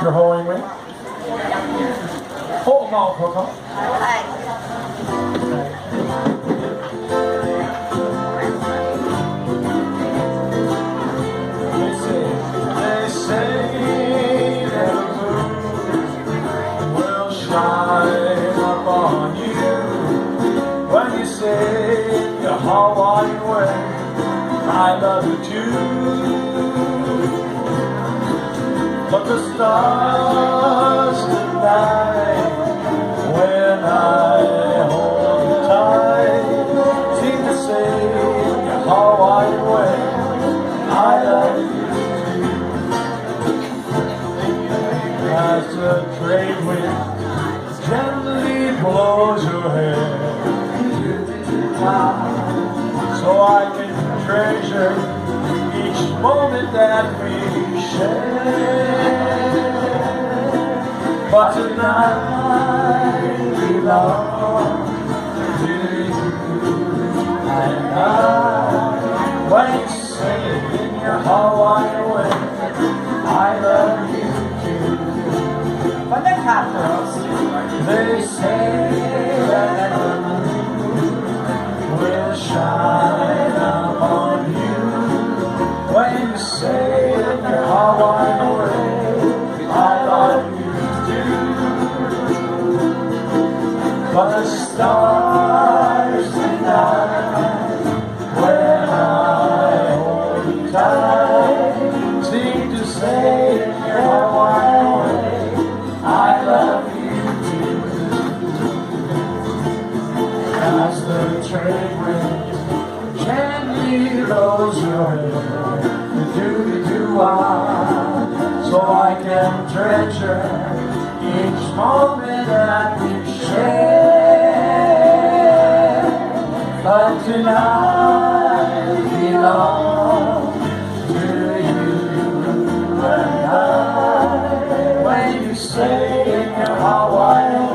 You're holding me? Hold on, Coco. They say that the moon will shine upon you when you say in your Hawaiian way, I love you too. But the stars tonight, when I hold you tight, seem to say in your Hawaiian way, I love you. As the trade wind gently blows your hair, so I can treasure each moment that we share. But tonight belongs to you and I. When you say in your Hawaiian way, I love you too. But the Catholics, they say that the moon will shine upon you when you say in your Hawaiian way, I love you too. But the stars tonight, when I hold you tight, seem to say in your Hawaiian way, I love you too. As the trade wind gently rolls your hair, so I can treasure each moment that we share. But tonight belongs to you and I. When you say in your Hawaiian